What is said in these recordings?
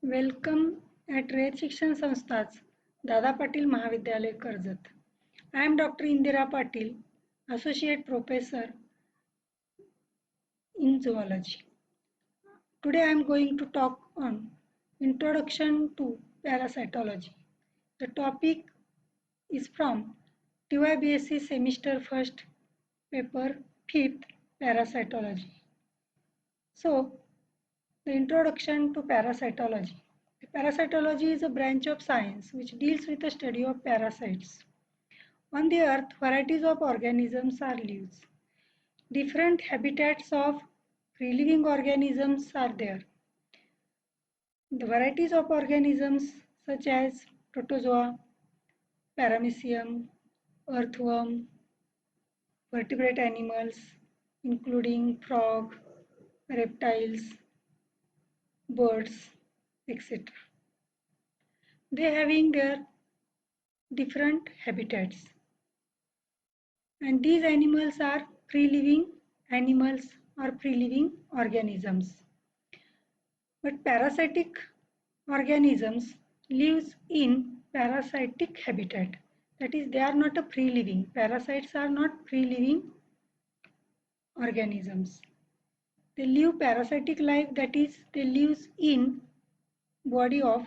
Welcome at Rayat शिक्षण संस्थाच दादा पाटील महाविद्यालय Karjat. I am Dr. Indira Patil, Associate Professor in Zoology. Today I am going to talk on Introduction to Parasitology. The topic is from TYBSc Semester 1st, Paper 5th, Parasitology. So, the introduction to parasitology. Parasitology is a branch of science which deals with the study of parasites. On the earth, varieties of organisms are lives. Different habitats of free-living organisms are there. The varieties of organisms such as protozoa, paramecium, earthworm, vertebrate animals including frog, reptiles, birds, etc. They having their different habitats. And these animals are free-living animals or free-living organisms. But parasitic organisms lives in parasitic habitat. That is, they are not a free-living. Parasites are not free-living organisms. They live parasitic life, that is, they live in body of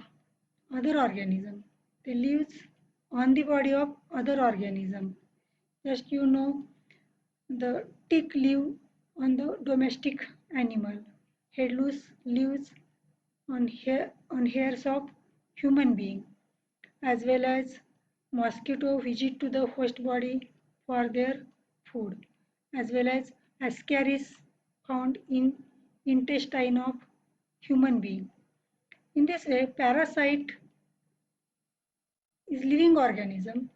other organism. They live on the body of other organism. Just the tick live on the domestic animal. Head lives on hairs of human being, as well as mosquito visit to the host body for their food, as well as ascaris found in intestine of human being. In this way, parasite is living organism,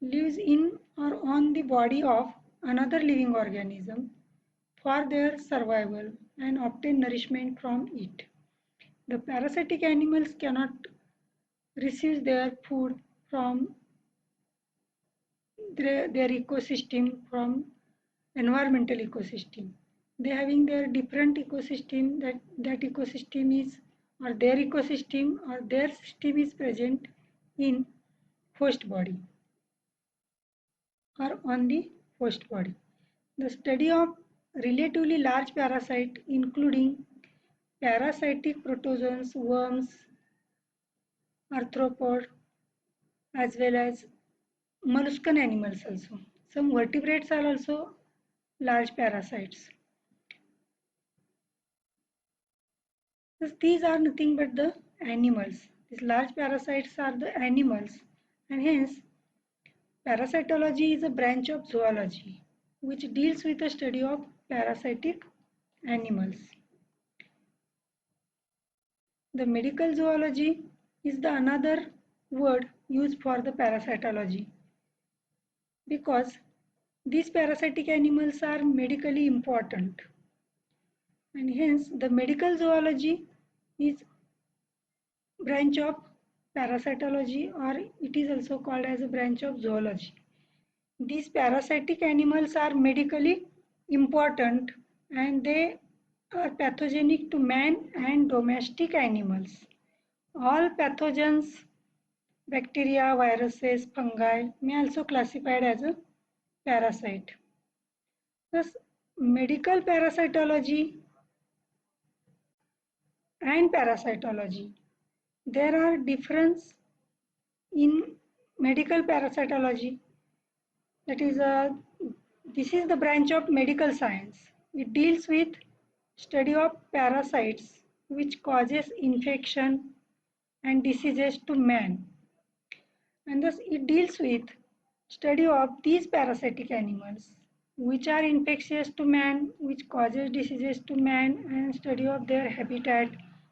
lives in or on the body of another living organism for their survival and obtain nourishment from it. The parasitic animals cannot receive their food from their ecosystem, from environmental ecosystem. They having their different ecosystem, that ecosystem is, or their ecosystem or their system is present in host body or on the host body. The study of relatively large parasite including parasitic protozoans, worms, arthropod, as well as molluscan animals also. Some vertebrates are also large parasites. These are nothing but the animals. These large parasites are the animals, and hence parasitology is a branch of zoology which deals with the study of parasitic animals. The medical zoology is the another word used for the parasitology, because these parasitic animals are medically important, and hence the medical zoology is branch of parasitology, or it is also called as a branch of zoology. These parasitic animals are medically important and they are pathogenic to man and domestic animals. All pathogens, bacteria, viruses, fungi may also classified as a parasite. Thus, medical parasitology and parasitology. There are difference in medical parasitology. That is, this is the branch of medical science. It deals with study of parasites which causes infection and diseases to man. And thus it deals with study of these parasitic animals which are infectious to man, which causes diseases to man, and study of their habitat,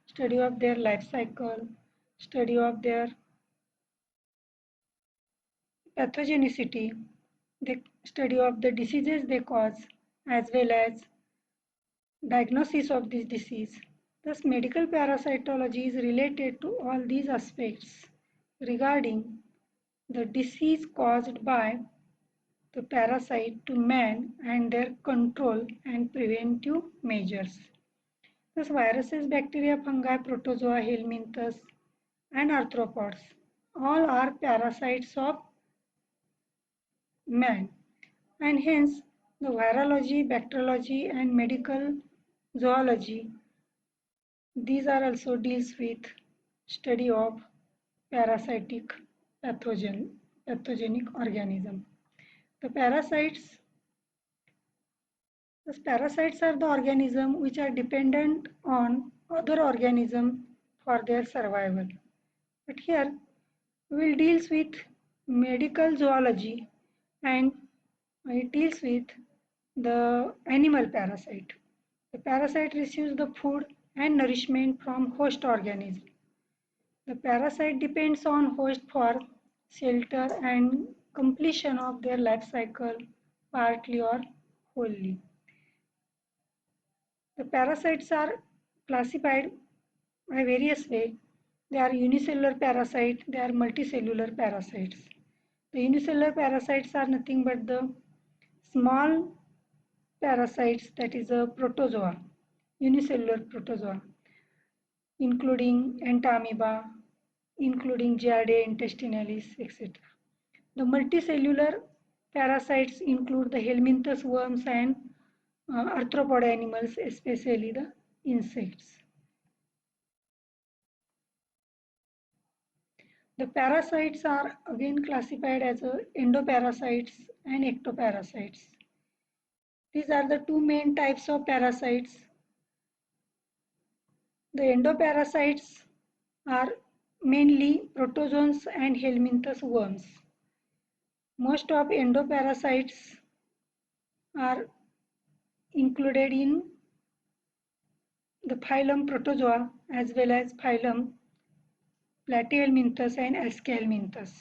study of their life cycle, study of their pathogenicity, the study of the diseases they cause, as well as diagnosis of this disease. Thus, medical parasitology is related to all these aspects regarding the disease caused by the parasite to man and their control and preventive measures. Thus, viruses, bacteria, fungi, protozoa, helminths, and arthropods all are parasites of man, and hence the virology, bacteriology, and medical zoology, these are also deals with study of parasitic pathogenic organism. The parasites are the organisms which are dependent on other organisms for their survival. But here we will deals with medical zoology, and it deals with the animal parasite. The parasite receives the food and nourishment from host organism. The parasite depends on host for shelter and completion of their life cycle, partly or wholly. The parasites are classified by various ways. They are unicellular parasites, they are multicellular parasites. The unicellular parasites are nothing but the small parasites, that is a protozoa, unicellular protozoa, including entamoeba, including Giardia intestinalis, etc. The multicellular parasites include the helminthus worms and arthropod animals, especially the insects. The parasites are again classified as endoparasites and ectoparasites. These are the two main types of parasites. The endoparasites are mainly protozoans and helminthus worms. Most of endoparasites are included in the phylum Protozoa as well as phylum Platyhelminthes and Aschelminthes.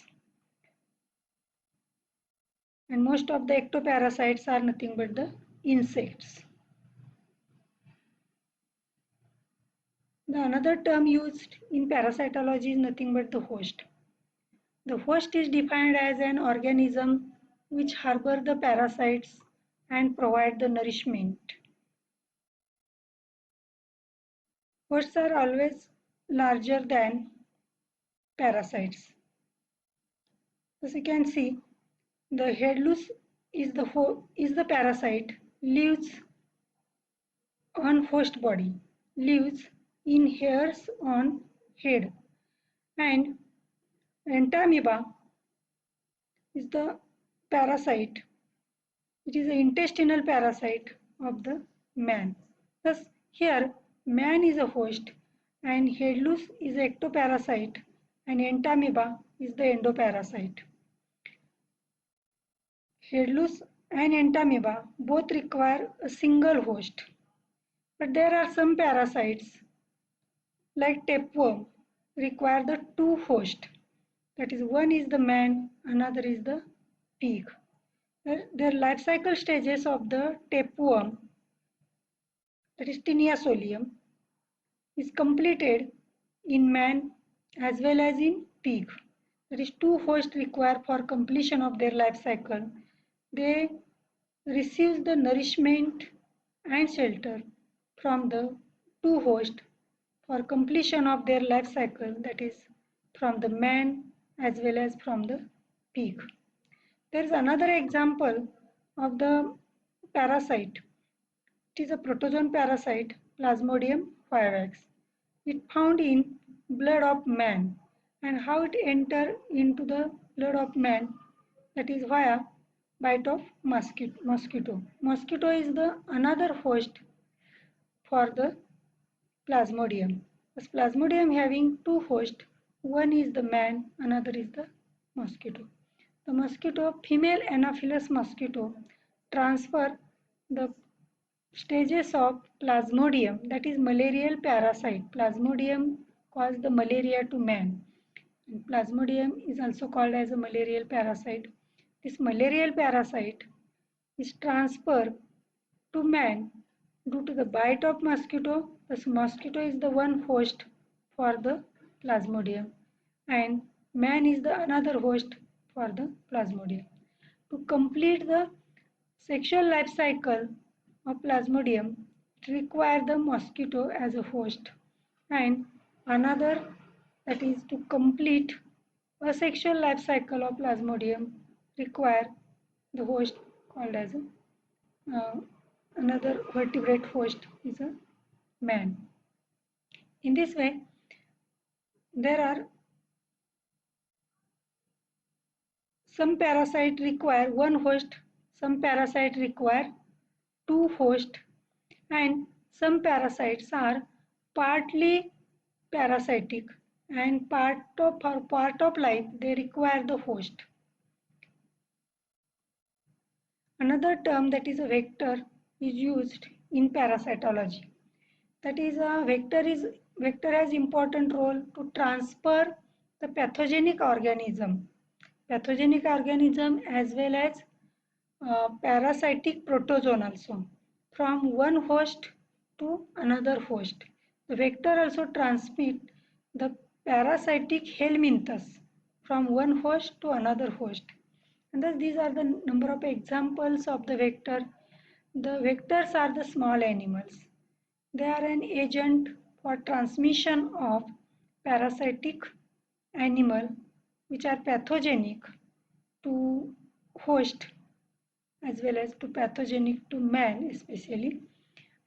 And most of the ectoparasites are nothing but the insects. The another term used in parasitology is nothing but the host. The host is defined as an organism which harbor the parasites and provide the nourishment. Hosts are always larger than parasites. As you can see, the head loose is the parasite, lives on host body, lives in hairs on head, and entamoeba is the parasite. It is an intestinal parasite of the man. Thus, here man is a host, and head loose is an ectoparasite, and entamoeba is the endoparasite. Head loose and entamoeba both require a single host. But there are some parasites like tapeworm require the two hosts. That is, one is the man, another is the pig. Their life cycle stages of the tapeworm, that is Tinea solium, is completed in man as well as in pig. That is, two hosts required for completion of their life cycle. They receive the nourishment and shelter from the two hosts for completion of their life cycle, that is from the man as well as from the pig. There is another example of the parasite. It is a protozoan parasite, Plasmodium vivax. It found in blood of man, and how it enter into the blood of man, that is via bite of mosquito. Mosquito is the another host for the Plasmodium. As Plasmodium having two hosts, one is the man, another is the mosquito. The mosquito, female Anopheles mosquito, transfer the stages of Plasmodium, that is malarial parasite. Plasmodium causes the malaria to man. And Plasmodium is also called as a malarial parasite. This malarial parasite is transferred to man due to the bite of mosquito. The mosquito is the one host for the Plasmodium, and man is the another host for the Plasmodium. To complete the sexual life cycle of Plasmodium, require the mosquito as a host, and another, that is to complete a sexual life cycle of Plasmodium, require the host called as uh, another vertebrate host is a man. In this way, there are some parasites require one host, some parasites require two hosts, and some parasites are partly parasitic and part of life they require the host. Another term, that is a vector, is used in parasitology. That is, vector has important role to transfer the pathogenic organism as well as parasitic protozoan also, from one host to another host. The vector also transmit the parasitic helminths from one host to another host. And thus these are the number of examples of the vector. The vectors are the small animals. They are an agent for transmission of parasitic animal which are pathogenic to host as well as to pathogenic to man especially.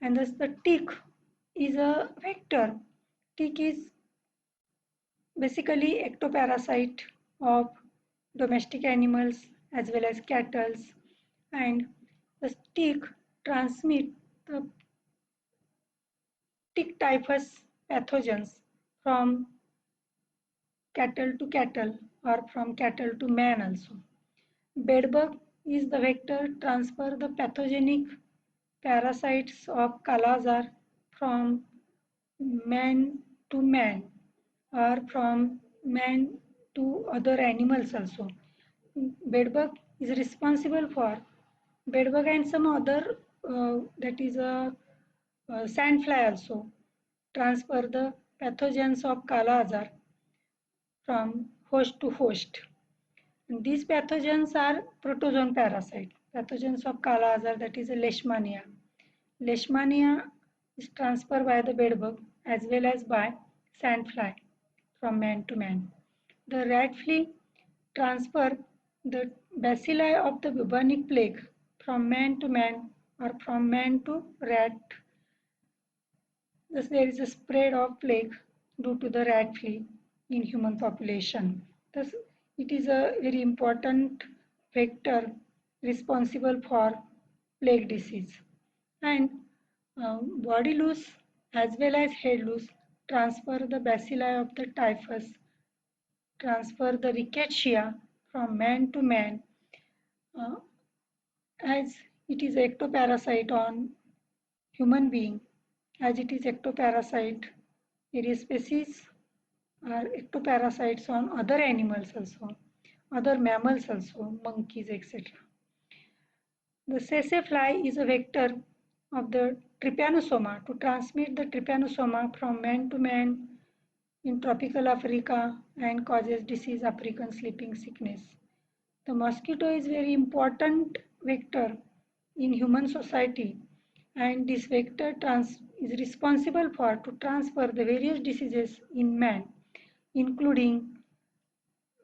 And thus the tick is a vector. Tick is basically ectoparasite of domestic animals as well as cattle, and the tick transmit the tick typhus pathogens from cattle to cattle or from cattle to man also. Bedbug is the vector transfer the pathogenic parasites of Kala-Azar from man to man or from man to other animals also. Bedbug is responsible for bedbug and some other, that is a sandfly also transfer the pathogens of Kala-Azar from host to host. And these pathogens are protozoan parasite. Pathogens of Kala-Azar, that is a Leishmania. Leishmania is transferred by the bedbug as well as by sandfly from man to man. The rat flea transfer the bacilli of the bubonic plague from man to man or from man to rat. Thus there is a spread of plague due to the rat flea in human population. Thus it is a very important vector responsible for plague disease. And body loose as well as head loose transfer the bacilli of the typhus, transfer the rickettsia from man to man, uh, as it is ectoparasite on human being, as it is ectoparasite, various species are ectoparasites on other animals also, other mammals also, monkeys, etc. The sese fly is a vector of the trypanosoma to transmit the trypanosoma from man to man in tropical Africa and causes disease African sleeping sickness. The mosquito is very important vector in human society, and this vector is responsible for to transfer the various diseases in man, including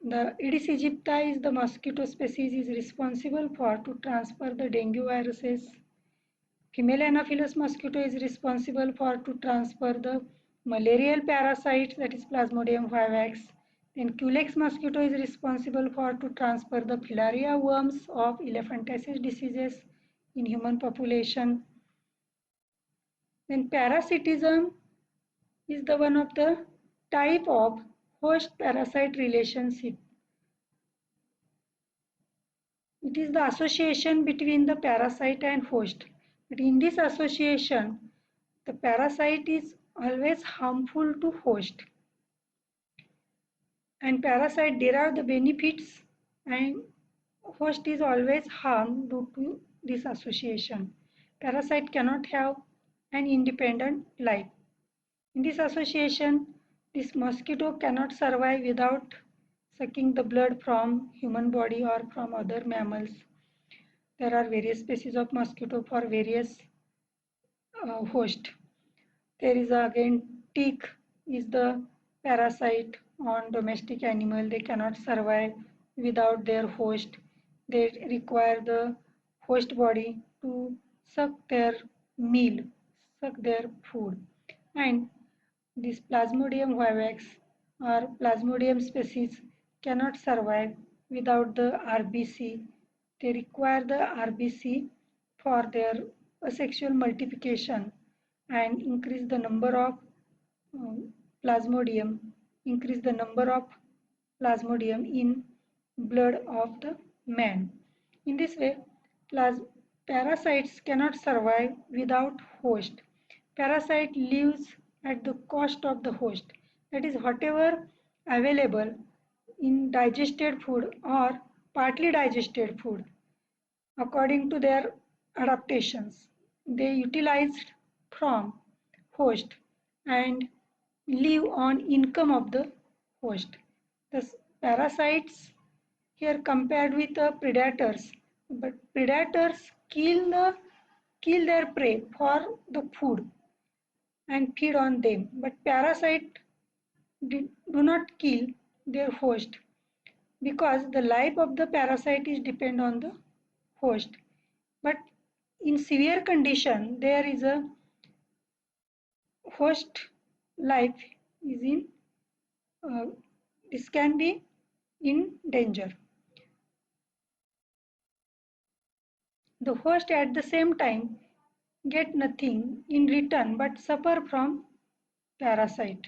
the Aedes aegypti is the mosquito species is responsible for to transfer the dengue viruses. Female Anopheles mosquito is responsible for to transfer the malarial parasites, that is Plasmodium vivax. Then Culex mosquito is responsible for to transfer the filaria worms of elephantiasis diseases in human population. Then parasitism is the one of the type of host parasite relationship. It is the association between the parasite and host. But in this association, the parasite is always harmful to host. And parasite derive the benefits and host is always harmed due to this association. Parasite cannot have an independent life. In this association, this mosquito cannot survive without sucking the blood from human body or from other mammals. There are various species of mosquito for various host. There is again tick is the parasite on domestic animal. They cannot survive without their host. They require the host body to suck their meal, suck their food. And this Plasmodium vivax or Plasmodium species cannot survive without the RBC. They require the RBC for their asexual multiplication and increase the number of um, plasmodium, increase the number of plasmodium in blood of the man. In this way, parasites cannot survive without host. Parasite lives at the cost of the host. That is, whatever available in digested food or partly digested food according to their adaptations. They utilized from host and live on income of the host. The parasites here compared with the predators, but predators kill their prey for the food and feed on them, but parasite do not kill their host because the life of the parasite is depend on the host. But in severe condition, there is a host life is in uh, this can be in danger. The host at the same time get nothing in return but suffer from parasite.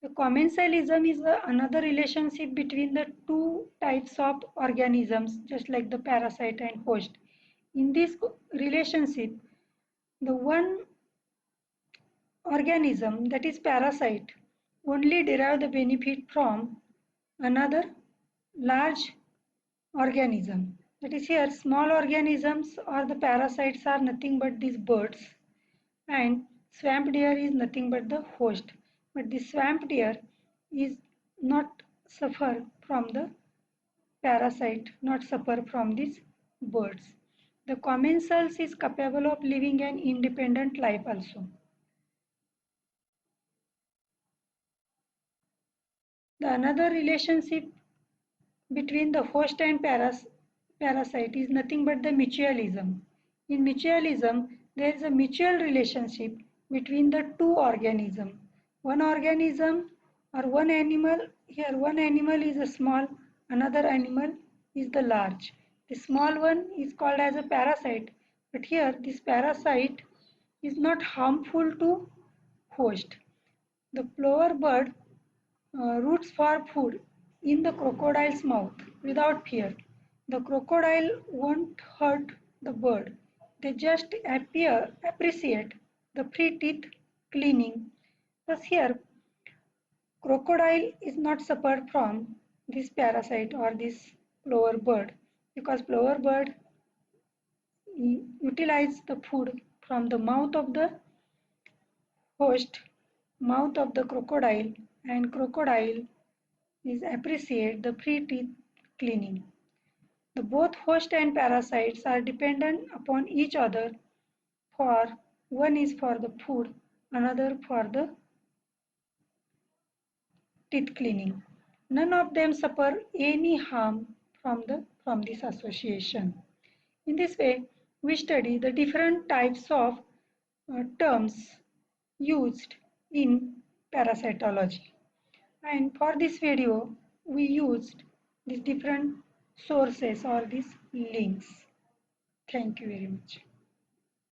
The commensalism is another relationship between the two types of organisms, just like the parasite and host. In this relationship, the one organism, that is parasite, only derive the benefit from another large organism. That is, here small organisms or the parasites are nothing but these birds, and swamp deer is nothing but the host. But the swamp deer is not suffer from the parasite, not suffer from these birds. The commensals is capable of living an independent life also. The another relationship between the host and parasite is nothing but the mutualism. In mutualism, there is a mutual relationship between the two organisms. One organism or one animal, here one animal is a small, another animal is the large. The small one is called as a parasite, but here this parasite is not harmful to host. The plover bird roots for food in the crocodile's mouth without fear. The crocodile won't hurt the bird. They just appreciate the free teeth cleaning. Thus here, crocodile is not suffered from this parasite or this plover bird because plover bird utilize the food from the mouth of the host, mouth of the crocodile, and crocodile is appreciate the free teeth cleaning. The both host and parasites are dependent upon each other for one is for the food, another for the teeth cleaning. None of them suffer any harm from this association. In this way, we study the different types of terms used in parasitology. And for this video, we used these different sources or these links. Thank you very much.